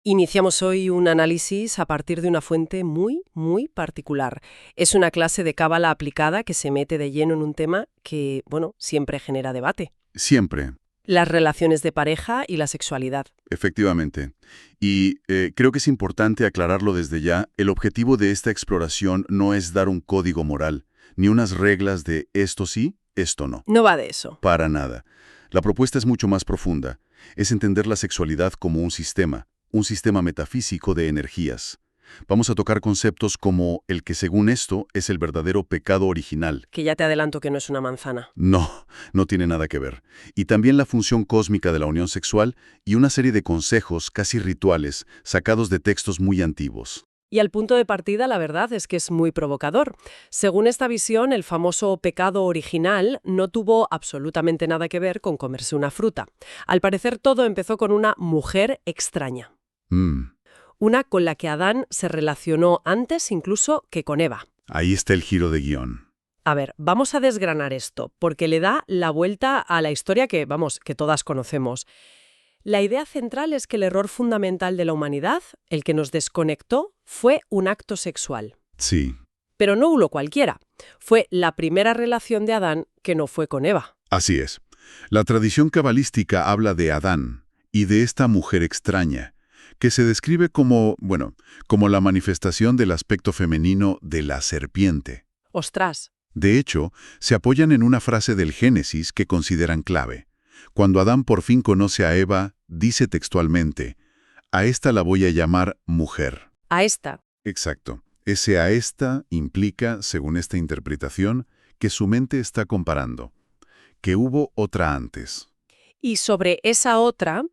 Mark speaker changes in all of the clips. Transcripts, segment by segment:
Speaker 1: Iniciamos hoy un análisis a partir de una fuente muy particular. Es una clase de cábala aplicada que se mete de lleno en un tema que, bueno, siempre genera debate.
Speaker 2: Siempre,
Speaker 1: Las relaciones de pareja y la sexualidad.
Speaker 2: efectivamente. Y creo que es importante aclararlo desde ya. El objetivo de esta exploración no es dar un código moral, ni unas reglas de esto sí, esto no.
Speaker 1: No va de eso.
Speaker 2: Para nada. La propuesta es mucho más profunda. Es entender la sexualidad como un sistema metafísico de energías. Vamos a tocar conceptos como el que según esto es el verdadero pecado original.
Speaker 1: Que ya te adelanto que no es una manzana.
Speaker 2: No tiene nada que ver. Y también la función cósmica de la unión sexual y una serie de consejos casi rituales sacados de textos muy antiguos.
Speaker 1: Y al punto de partida, la verdad es que es muy provocador. Según esta visión, el famoso pecado original no tuvo absolutamente nada que ver con comerse una fruta. Al parecer, todo empezó con una mujer extraña. Una con la que Adán se relacionó antes incluso que con Eva.
Speaker 2: Ahí está el giro de guión.
Speaker 1: A ver, vamos a desgranar esto, porque le da la vuelta a la historia que todas conocemos. La idea central es que el error fundamental de la humanidad, el que nos desconectó, fue un acto sexual.
Speaker 2: Sí,
Speaker 1: Pero no uno cualquiera. Fue la primera relación de Adán que no fue con Eva.
Speaker 2: así es. La tradición cabalística habla de Adán y de esta mujer extraña, que se describe como la manifestación del aspecto femenino de la serpiente.
Speaker 1: ¡Ostras!
Speaker 2: De hecho, se apoyan en una frase del Génesis que consideran clave. Cuando Adán por fin conoce a Eva, dice textualmente, «A esta la voy a llamar mujer».
Speaker 1: A esta.
Speaker 2: Exacto. Ese «a esta» implica, según esta interpretación, que su mente está comparando, que hubo otra antes.
Speaker 1: Y sobre esa otra,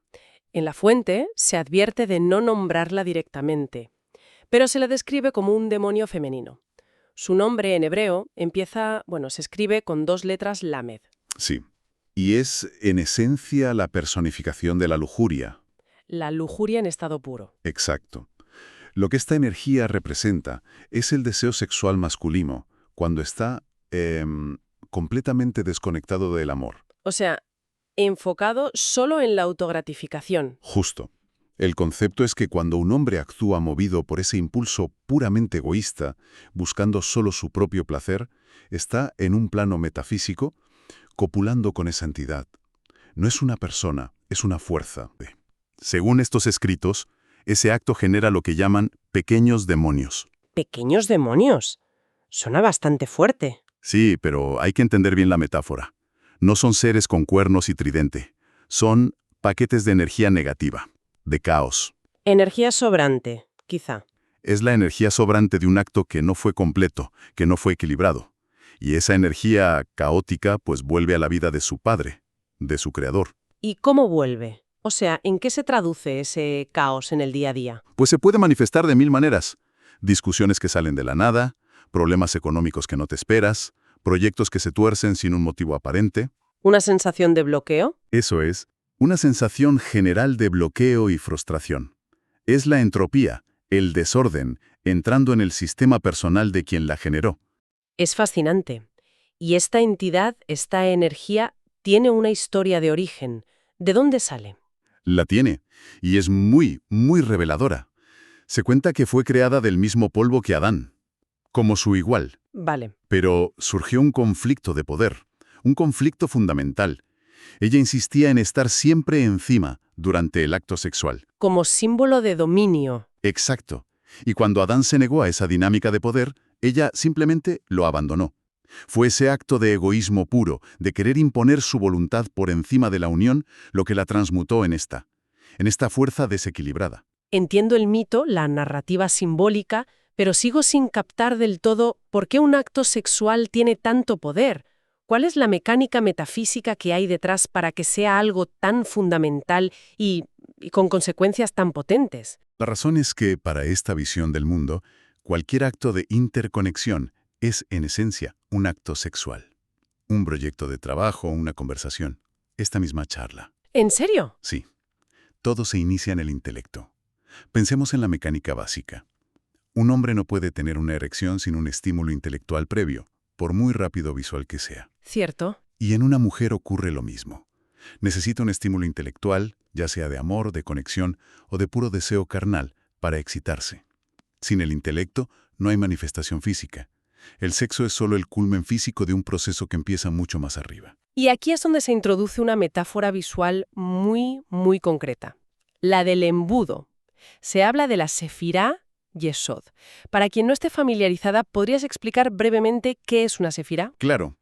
Speaker 1: en la fuente se advierte de no nombrarla directamente, pero se la describe como un demonio femenino. Su nombre en hebreo se escribe con 2 letras lamed.
Speaker 2: Sí. Y es, en esencia, la personificación de la lujuria.
Speaker 1: La lujuria en estado puro.
Speaker 2: Exacto. Lo que esta energía representa es el deseo sexual masculino, cuando está completamente desconectado del amor.
Speaker 1: O sea, enfocado solo en la autogratificación.
Speaker 2: Justo. El concepto es que cuando un hombre actúa movido por ese impulso puramente egoísta, buscando solo su propio placer, está en un plano metafísico, copulando con esa entidad. No es una persona, es una fuerza. Según estos escritos, ese acto genera lo que llaman pequeños demonios.
Speaker 1: ¿Pequeños demonios? Suena bastante fuerte.
Speaker 2: Sí, pero hay que entender bien la metáfora. No son seres con cuernos y tridente. Son paquetes de energía negativa, de caos.
Speaker 1: Energía sobrante, quizá.
Speaker 2: Es la energía sobrante de un acto que no fue completo, que no fue equilibrado. Y esa energía caótica pues vuelve a la vida de su padre, de su creador.
Speaker 1: ¿Y cómo vuelve? O sea, ¿en qué se traduce ese caos en el día a día?
Speaker 2: Pues se puede manifestar de 1000 maneras. Discusiones que salen de la nada, problemas económicos que no te esperas, proyectos que se tuercen sin un motivo aparente.
Speaker 1: ¿Una sensación de bloqueo?
Speaker 2: Eso es, una sensación general de bloqueo y frustración. Es la entropía, el desorden, entrando en el sistema personal de quien la generó.
Speaker 1: Es fascinante. Y esta entidad, esta energía, tiene una historia de origen. ¿De dónde sale?
Speaker 2: La tiene, y es muy reveladora. Se cuenta que fue creada del mismo polvo que Adán, como su igual.
Speaker 1: Vale.
Speaker 2: Pero surgió un conflicto de poder, un conflicto fundamental. Ella insistía en estar siempre encima durante el acto sexual.
Speaker 1: Como símbolo de dominio.
Speaker 2: Exacto. Y cuando Adán se negó a esa dinámica de poder, ella simplemente lo abandonó. Fue ese acto de egoísmo puro, de querer imponer su voluntad por encima de la unión, lo que la transmutó en esta fuerza desequilibrada.
Speaker 1: Entiendo el mito, la narrativa simbólica, pero sigo sin captar del todo por qué un acto sexual tiene tanto poder. ¿Cuál es la mecánica metafísica que hay detrás para que sea algo tan fundamental y con consecuencias tan potentes?
Speaker 2: La razón es que, para esta visión del mundo, cualquier acto de interconexión es, en esencia, un acto sexual. Un proyecto de trabajo, una conversación. Esta misma charla.
Speaker 1: ¿En serio?
Speaker 2: Sí. Todo se inicia en el intelecto. Pensemos en la mecánica básica. Un hombre no puede tener una erección sin un estímulo intelectual previo, por muy rápido visual que sea.
Speaker 1: Cierto.
Speaker 2: Y en una mujer ocurre lo mismo. Necesita un estímulo intelectual, ya sea de amor, de conexión o de puro deseo carnal, para excitarse. Sin el intelecto, no hay manifestación física. El sexo es solo el culmen físico de un proceso que empieza mucho más arriba.
Speaker 1: Y aquí es donde se introduce una metáfora visual muy concreta, la del embudo. Se habla de la sefirá Yesod. Para quien no esté familiarizada, ¿podrías explicar brevemente qué es una sefirá?
Speaker 2: Claro,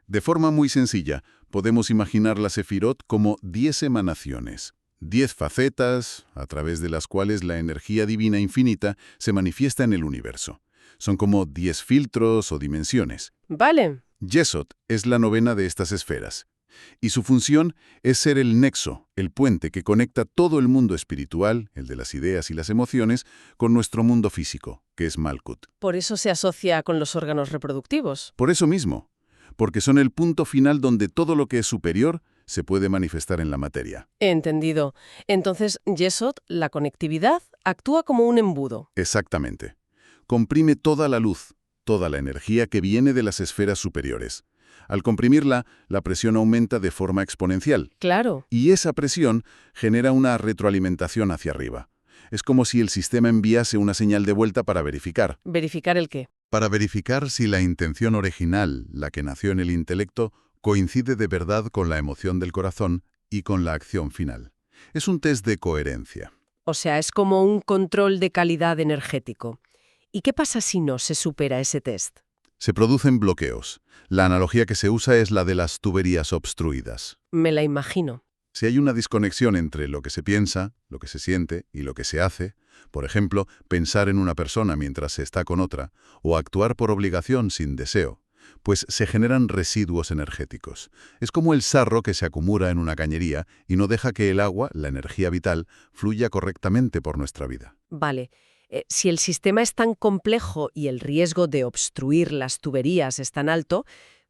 Speaker 2: de forma muy sencilla, podemos imaginar la Sefirot como 10 emanaciones, 10 facetas a través de las cuales la energía divina infinita se manifiesta en el universo. Son como 10 filtros o dimensiones.
Speaker 1: Vale.
Speaker 2: Yesod es la novena de estas esferas, y su función es ser el nexo, el puente que conecta todo el mundo espiritual, el de las ideas y las emociones, con nuestro mundo físico, que es Malkut.
Speaker 1: Por eso se asocia con los órganos reproductivos.
Speaker 2: Por eso mismo, porque son el punto final donde todo lo que es superior se puede manifestar en la materia.
Speaker 1: Entendido. Entonces, Yesod, la conectividad, actúa como un embudo.
Speaker 2: Exactamente. Comprime toda la luz, toda la energía que viene de las esferas superiores. Al comprimirla, la presión aumenta de forma exponencial.
Speaker 1: Claro.
Speaker 2: Y esa presión genera una retroalimentación hacia arriba. Es como si el sistema enviase una señal de vuelta para verificar.
Speaker 1: ¿Verificar el qué?
Speaker 2: Para verificar si la intención original, la que nació en el intelecto, coincide de verdad con la emoción del corazón y con la acción final. Es un test de coherencia.
Speaker 1: O sea, es como un control de calidad energético. ¿Y qué pasa si no se supera ese test?
Speaker 2: Se producen bloqueos. La analogía que se usa es la de las tuberías obstruidas.
Speaker 1: Me la imagino.
Speaker 2: Si hay una desconexión entre lo que se piensa, lo que se siente y lo que se hace, por ejemplo, pensar en una persona mientras se está con otra, o actuar por obligación sin deseo, pues se generan residuos energéticos. Es como el sarro que se acumula en una cañería y no deja que el agua, la energía vital, fluya correctamente por nuestra vida.
Speaker 1: Vale. Si el sistema es tan complejo y el riesgo de obstruir las tuberías es tan alto,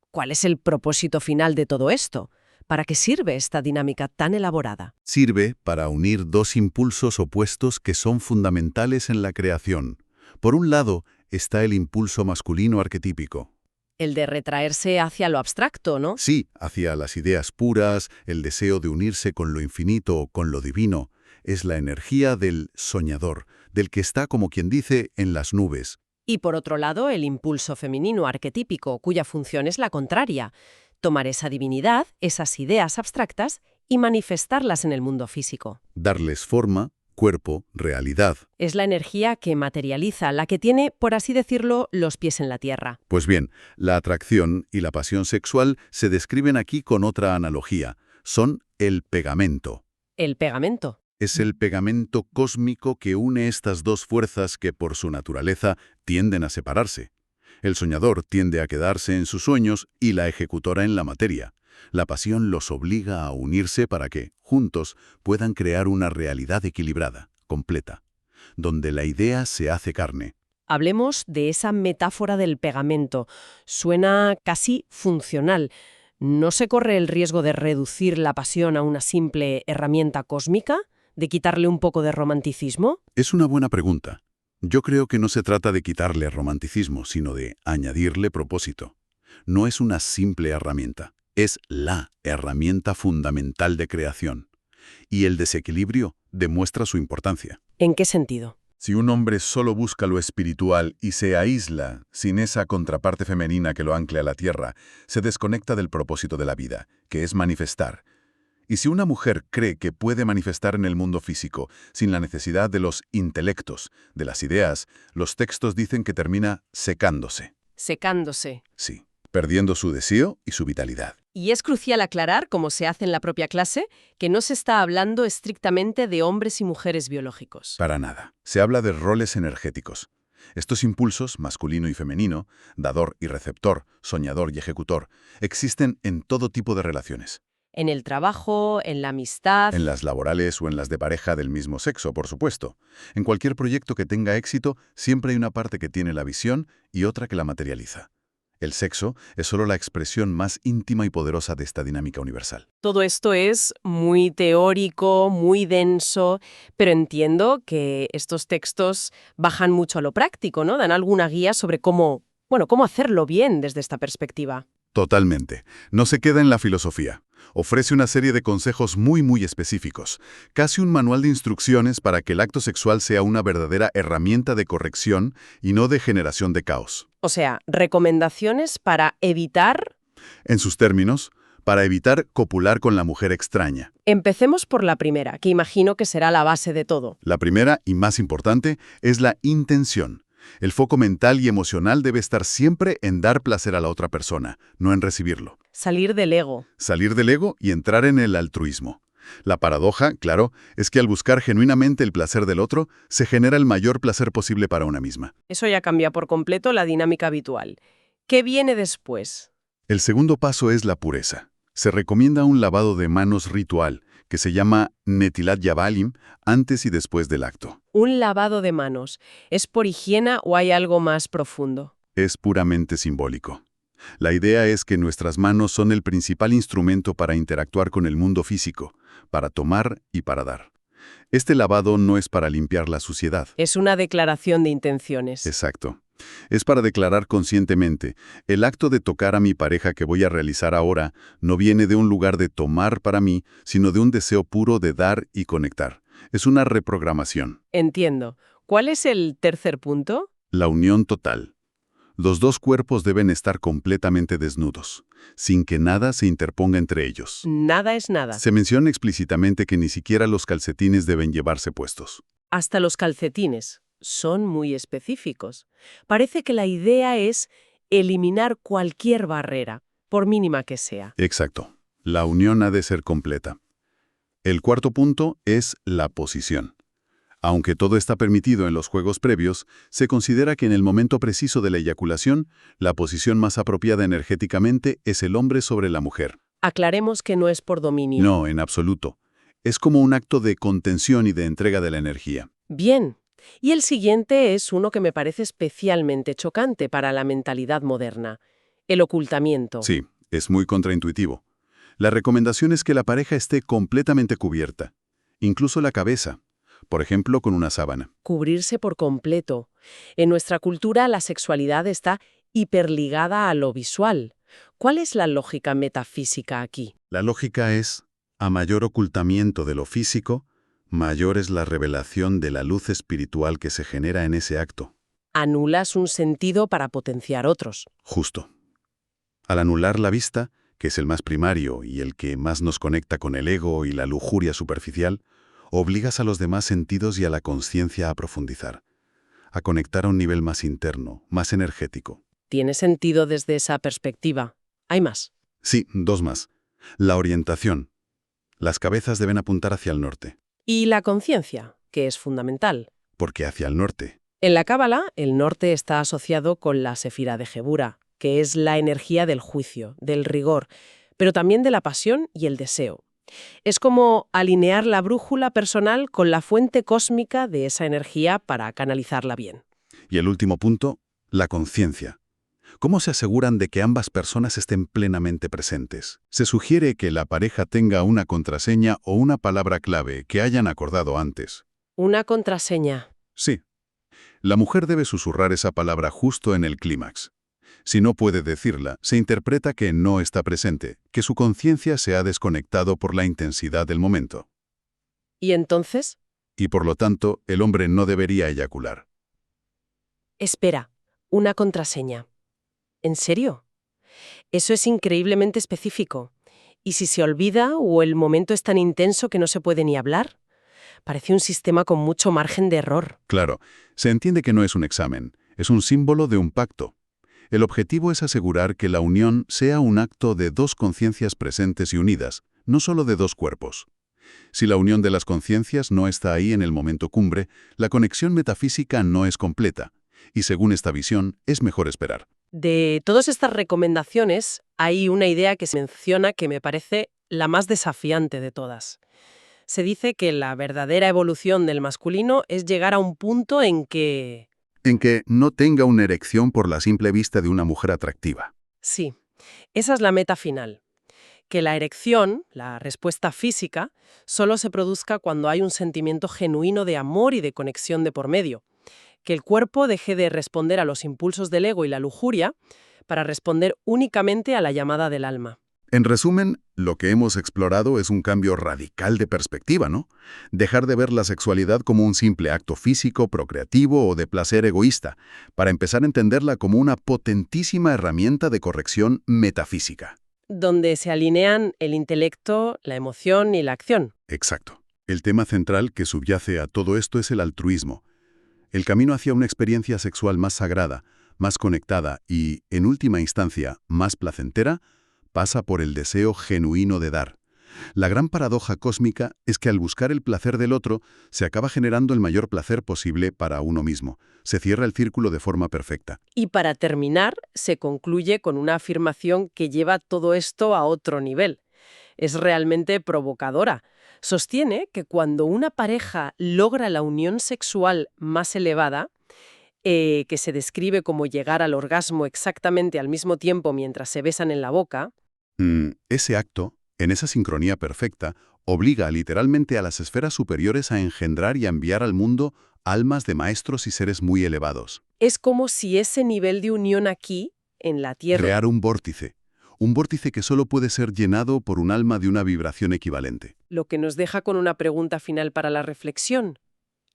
Speaker 1: ¿cuál es el propósito final de todo esto? ¿Para qué sirve esta dinámica tan elaborada?
Speaker 2: Sirve para unir dos impulsos opuestos que son fundamentales en la creación. Por un lado está el impulso masculino arquetípico.
Speaker 1: El de retraerse hacia lo abstracto, ¿no?
Speaker 2: Sí, hacia las ideas puras, el deseo de unirse con lo infinito o con lo divino. Es la energía del soñador, del que está, como quien dice, en las nubes.
Speaker 1: Y por otro lado, el impulso femenino arquetípico, cuya función es la contraria. Tomar esa divinidad, esas ideas abstractas, y manifestarlas en el mundo físico.
Speaker 2: Darles forma, cuerpo, realidad.
Speaker 1: Es la energía que materializa, la que tiene, por así decirlo, los pies en la tierra.
Speaker 2: Pues bien, la atracción y la pasión sexual se describen aquí con otra analogía. Son el pegamento.
Speaker 1: El pegamento.
Speaker 2: Es el pegamento cósmico que une estas dos fuerzas que, por su naturaleza, tienden a separarse. El soñador tiende a quedarse en sus sueños y la ejecutora en la materia. La pasión los obliga a unirse para que, juntos, puedan crear una realidad equilibrada, completa, donde la idea se hace carne.
Speaker 1: Hablemos de esa metáfora del pegamento. Suena casi funcional. ¿No se corre el riesgo de reducir la pasión a una simple herramienta cósmica? ¿De quitarle un poco de romanticismo?
Speaker 2: Es una buena pregunta. Yo creo que no se trata de quitarle romanticismo, sino de añadirle propósito. No es una simple herramienta, es la herramienta fundamental de creación. Y el desequilibrio demuestra su importancia.
Speaker 1: ¿En qué sentido?
Speaker 2: Si un hombre solo busca lo espiritual y se aísla, sin esa contraparte femenina que lo ancle a la tierra, se desconecta del propósito de la vida, que es manifestar. Y si una mujer cree que puede manifestar en el mundo físico sin la necesidad de los intelectos, de las ideas, los textos dicen que termina secándose.
Speaker 1: Secándose.
Speaker 2: Sí, perdiendo su deseo y su vitalidad.
Speaker 1: Y es crucial aclarar, como se hace en la propia clase, que no se está hablando estrictamente de hombres y mujeres biológicos.
Speaker 2: Para nada. Se habla de roles energéticos. Estos impulsos, masculino y femenino, dador y receptor, soñador y ejecutor, existen en todo tipo de relaciones.
Speaker 1: En el trabajo, en la amistad.
Speaker 2: En las laborales o en las de pareja del mismo sexo, por supuesto. En cualquier proyecto que tenga éxito, siempre hay una parte que tiene la visión y otra que la materializa. El sexo es solo la expresión más íntima y poderosa de esta dinámica universal.
Speaker 1: Todo esto es muy teórico, muy denso, pero entiendo que estos textos bajan mucho a lo práctico, ¿no? Dan alguna guía sobre cómo hacerlo bien desde esta perspectiva.
Speaker 2: Totalmente. No se queda en la filosofía. Ofrece una serie de consejos muy específicos, casi un manual de instrucciones para que el acto sexual sea una verdadera herramienta de corrección y no de generación de caos.
Speaker 1: O sea, recomendaciones para evitar...
Speaker 2: En sus términos, para evitar copular con la mujer extraña.
Speaker 1: Empecemos por la primera, que imagino que será la base de todo.
Speaker 2: La primera, y más importante, es la intención. El foco mental y emocional debe estar siempre en dar placer a la otra persona, no en recibirlo.
Speaker 1: Salir del ego.
Speaker 2: Salir del ego y entrar en el altruismo. La paradoja, claro, es que al buscar genuinamente el placer del otro, se genera el mayor placer posible para una misma.
Speaker 1: Eso ya cambia por completo la dinámica habitual. ¿Qué viene después?
Speaker 2: El segundo paso es la pureza. Se recomienda un lavado de manos ritual, que se llama Netilat Yavalim, antes y después del acto.
Speaker 1: Un lavado de manos. ¿Es por higiene o hay algo más profundo?
Speaker 2: Es puramente simbólico. La idea es que nuestras manos son el principal instrumento para interactuar con el mundo físico, para tomar y para dar. Este lavado no es para limpiar la suciedad.
Speaker 1: Es una declaración de intenciones.
Speaker 2: Exacto. Es para declarar conscientemente, el acto de tocar a mi pareja que voy a realizar ahora no viene de un lugar de tomar para mí, sino de un deseo puro de dar y conectar. Es una reprogramación.
Speaker 1: Entiendo. ¿Cuál es el tercer punto?
Speaker 2: La unión total. Los dos cuerpos deben estar completamente desnudos, sin que nada se interponga entre ellos.
Speaker 1: Nada es nada.
Speaker 2: Se menciona explícitamente que ni siquiera los calcetines deben llevarse puestos.
Speaker 1: Hasta los calcetines. Son muy específicos. Parece que la idea es eliminar cualquier barrera, por mínima que sea.
Speaker 2: Exacto. La unión ha de ser completa. El cuarto punto es la posición. Aunque todo está permitido en los juegos previos, se considera que en el momento preciso de la eyaculación, la posición más apropiada energéticamente es el hombre sobre la mujer.
Speaker 1: Aclaremos que no es por dominio.
Speaker 2: No, en absoluto. Es como un acto de contención y de entrega de la energía.
Speaker 1: Bien. Y el siguiente es uno que me parece especialmente chocante para la mentalidad moderna. El ocultamiento.
Speaker 2: Sí, es muy contraintuitivo. La recomendación es que la pareja esté completamente cubierta, incluso la cabeza, por ejemplo con una sábana.
Speaker 1: Cubrirse por completo. En nuestra cultura la sexualidad está hiperligada a lo visual. ¿Cuál es la lógica metafísica aquí?
Speaker 2: La lógica es, a mayor ocultamiento de lo físico, mayor es la revelación de la luz espiritual que se genera en ese acto.
Speaker 1: Anulas un sentido para potenciar otros.
Speaker 2: Justo. Al anular la vista, que es el más primario y el que más nos conecta con el ego y la lujuria superficial, obligas a los demás sentidos y a la conciencia a profundizar, a conectar a un nivel más interno, más energético.
Speaker 1: Tiene sentido desde esa perspectiva. ¿Hay más?
Speaker 2: Sí, dos más. La orientación. Las cabezas deben apuntar hacia el norte.
Speaker 1: Y la conciencia, que es fundamental.
Speaker 2: Porque hacia el norte.
Speaker 1: En la Cábala, el norte está asociado con la Sefira de Jebura, que es la energía del juicio, del rigor, pero también de la pasión y el deseo. Es como alinear la brújula personal con la fuente cósmica de esa energía para canalizarla bien.
Speaker 2: Y el último punto, la conciencia. ¿Cómo se aseguran de que ambas personas estén plenamente presentes? Se sugiere que la pareja tenga una contraseña o una palabra clave que hayan acordado antes.
Speaker 1: Una contraseña.
Speaker 2: Sí. La mujer debe susurrar esa palabra justo en el clímax. Si no puede decirla, se interpreta que no está presente, que su conciencia se ha desconectado por la intensidad del momento.
Speaker 1: ¿Y entonces?
Speaker 2: Y por lo tanto, el hombre no debería eyacular.
Speaker 1: Espera, una contraseña. ¿En serio? Eso es increíblemente específico. ¿Y si se olvida o el momento es tan intenso que no se puede ni hablar? Parece un sistema con mucho margen de error.
Speaker 2: Claro, se entiende que no es un examen, es un símbolo de un pacto. El objetivo es asegurar que la unión sea un acto de dos conciencias presentes y unidas, no solo de dos cuerpos. Si la unión de las conciencias no está ahí en el momento cumbre, la conexión metafísica no es completa, y según esta visión, es mejor esperar.
Speaker 1: De todas estas recomendaciones, hay una idea que se menciona que me parece la más desafiante de todas. Se dice que la verdadera evolución del masculino es llegar a un punto en que...
Speaker 2: En que no tenga una erección por la simple vista de una mujer atractiva.
Speaker 1: Sí, esa es la meta final. Que la erección, la respuesta física, solo se produzca cuando hay un sentimiento genuino de amor y de conexión de por medio. Que el cuerpo deje de responder a los impulsos del ego y la lujuria para responder únicamente a la llamada del alma.
Speaker 2: En resumen, lo que hemos explorado es un cambio radical de perspectiva, ¿no? Dejar de ver la sexualidad como un simple acto físico, procreativo o de placer egoísta, para empezar a entenderla como una potentísima herramienta de corrección metafísica.
Speaker 1: Donde se alinean el intelecto, la emoción y la acción.
Speaker 2: Exacto. El tema central que subyace a todo esto es el altruismo. El camino hacia una experiencia sexual más sagrada, más conectada y, en última instancia, más placentera, pasa por el deseo genuino de dar. La gran paradoja cósmica es que al buscar el placer del otro, se acaba generando el mayor placer posible para uno mismo. Se cierra el círculo de forma perfecta.
Speaker 1: Y para terminar, se concluye con una afirmación que lleva todo esto a otro nivel. Es realmente provocadora. Sostiene que cuando una pareja logra la unión sexual más elevada, que se describe como llegar al orgasmo exactamente al mismo tiempo mientras se besan en la boca,
Speaker 2: Ese acto, en esa sincronía perfecta, obliga literalmente a las esferas superiores a engendrar y a enviar al mundo almas de maestros y seres muy elevados.
Speaker 1: es como si ese nivel de unión aquí, en la Tierra,
Speaker 2: Crear un vórtice que solo puede ser llenado por un alma de una vibración equivalente.
Speaker 1: lo que nos deja con una pregunta final para la reflexión.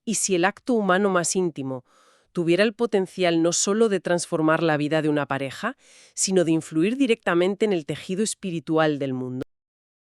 Speaker 1: ¿Y si el acto humano más íntimo tuviera el potencial no solo de transformar la vida de una pareja, sino de influir directamente en el tejido espiritual del mundo?